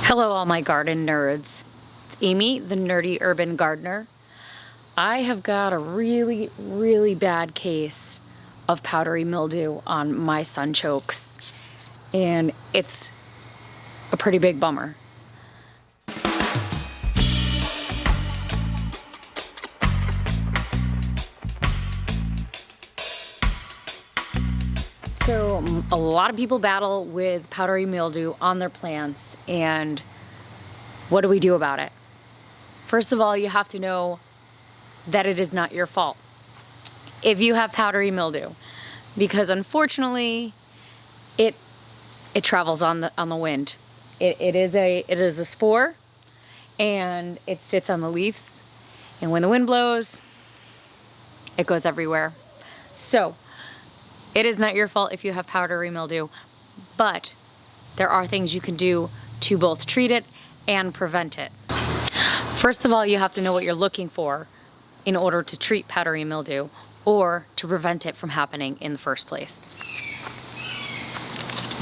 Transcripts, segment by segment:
Hello, all my garden nerds. It's Amy, the nerdy urban gardener. I have got a really bad case of powdery mildew on my sunchokes, and it's a pretty big bummer. So a lot of people battle with powdery mildew on their plants, and what do we do about it? First of all, you have to know that it is not your fault if you have powdery mildew, because unfortunately it travels on the wind. It is a spore, and it sits on the leaves, and when the wind blows, it goes everywhere. So it is not your fault if you have powdery mildew, but there are things you can do to both treat it and prevent it. First of all, you have to know what you're looking for in order to treat powdery mildew or to prevent it from happening in the first place.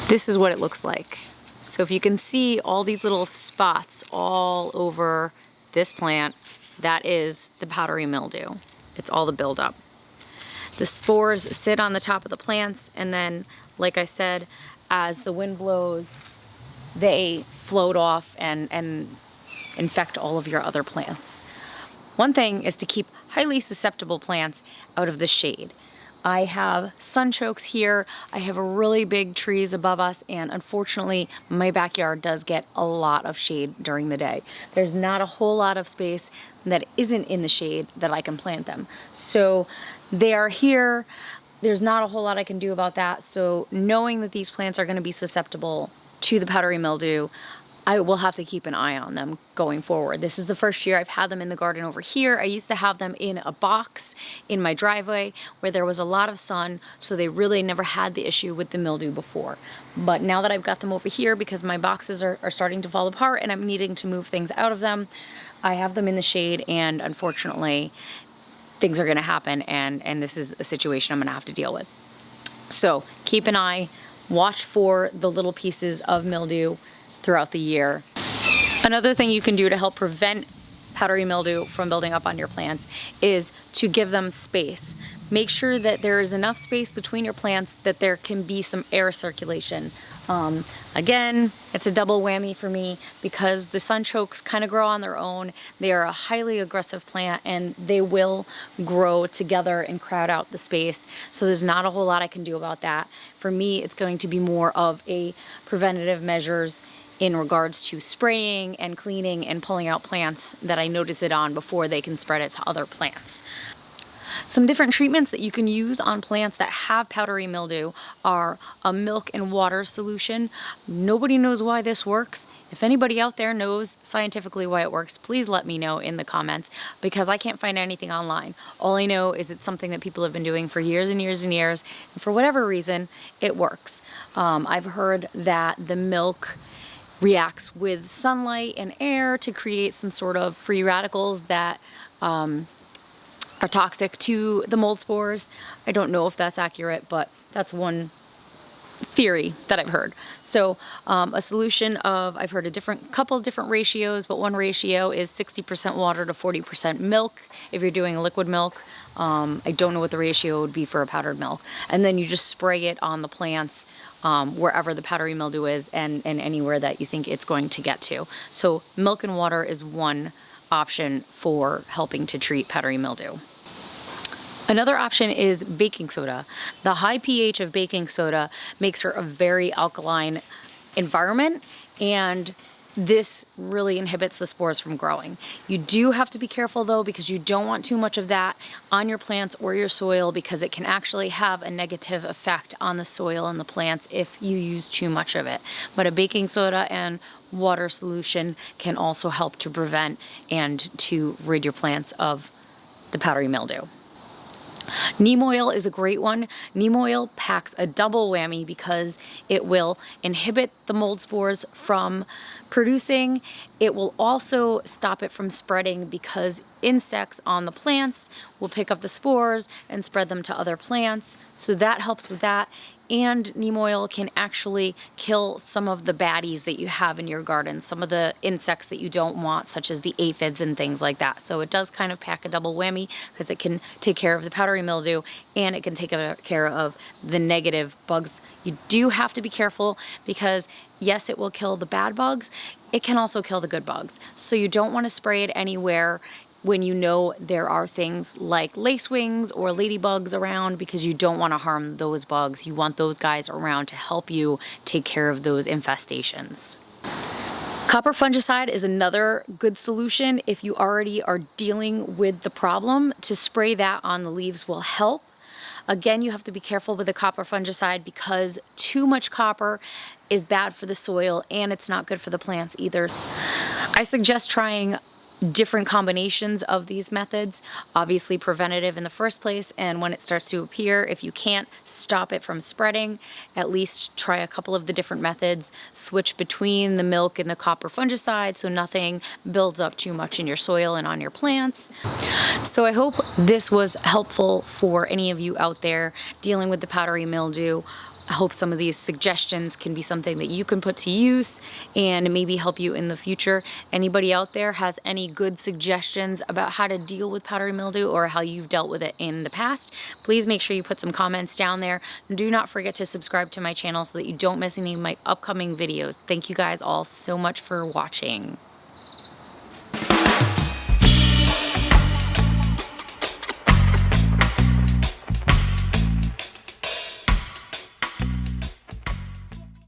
This is what it looks like. So if you can see all these little spots all over this plant, that is the powdery mildew. It's all the buildup. The spores sit on the top of the plants, and then, like I said, as the wind blows, they float off and infect all of your other plants. One thing is to keep highly susceptible plants out of the shade. I have sunchokes here. I have really big trees above us, and unfortunately my backyard does get a lot of shade during the day. There's not a whole lot of space that isn't in the shade that I can plant them. So they are here. There's not a whole lot I can do about that. So knowing that these plants are going to be susceptible to the powdery mildew, I will have to keep an eye on them going forward. This is the first year I've had them in the garden over here. I used to have them in a box in my driveway where there was a lot of sun, so they really never had the issue with the mildew before. But now that I've got them over here, because my boxes are starting to fall apart and I'm needing to move things out of them, I have them in the shade, and unfortunately things are gonna happen, and this is a situation I'm gonna have to deal with. So keep an eye, watch for the little pieces of mildew throughout the year. Another thing you can do to help prevent powdery mildew from building up on your plants is to give them space. Make sure that there is enough space between your plants that there can be some air circulation. Again, it's a double whammy for me because the sunchokes kind of grow on their own. They are a highly aggressive plant, and they will grow together and crowd out the space. So there's not a whole lot I can do about that. For me, it's going to be more of a preventative measures in regards to spraying and cleaning and pulling out plants that I notice it on before they can spread it to other plants. Some different treatments that you can use on plants that have powdery mildew are a milk and water solution. Nobody knows why this works. If anybody out there knows scientifically why it works, please let me know in the comments, because I can't find anything online. All I know is it's something that people have been doing for years and years and years, and for whatever reason, it works. I've heard that the milk reacts with sunlight and air to create some sort of free radicals that are toxic to the mold spores. I don't know if that's accurate, but that's one theory that I've heard. So a solution of, I've heard a couple of different ratios, but one ratio is 60% water to 40% milk if you're doing liquid milk. I don't know what the ratio would be for a powdered milk. And then you just spray it on the plants wherever the powdery mildew is, and anywhere that you think it's going to get to. So milk and water is one option for helping to treat powdery mildew. Another option is baking soda. The high pH of baking soda makes for a very alkaline environment, and this really inhibits the spores from growing. You do have to be careful though, because you don't want too much of that on your plants or your soil, because it can actually have a negative effect on the soil and the plants if you use too much of it. But a baking soda and water solution can also help to prevent and to rid your plants of the powdery mildew. Neem oil is a great one. Neem oil packs a double whammy because it will inhibit the mold spores from producing. It will also stop it from spreading, because insects on the plants will pick up the spores and spread them to other plants. So that helps with that. and neem oil can actually kill some of the baddies that you have in your garden, some of the insects that you don't want, such as the aphids and things like that. So it does kind of pack a double whammy because it can take care of the powdery mildew and it can take care of the negative bugs. You do have to be careful because yes, it will kill the bad bugs. It can also kill the good bugs. So you don't want to spray it anywhere when you know there are things like lacewings or ladybugs around, because you don't want to harm those bugs. You want those guys around to help you take care of those infestations. Copper fungicide is another good solution if you already are dealing with the problem. To spray that on the leaves will help. Again, you have to be careful with the copper fungicide because too much copper is bad for the soil and it's not good for the plants either. I suggest trying different combinations of these methods, obviously preventative in the first place, and when it starts to appear, if you can't stop it from spreading, at least try a couple of the different methods, switch between the milk and the copper fungicide so nothing builds up too much in your soil and on your plants. So I hope this was helpful for any of you out there dealing with the powdery mildew. I hope some of these suggestions can be something that you can put to use and maybe help you in the future. Anybody out there has any good suggestions about how to deal with powdery mildew or how you've dealt with it in the past, please make sure you put some comments down there. Do not forget to subscribe to my channel so that you don't miss any of my upcoming videos. Thank you guys all so much for watching.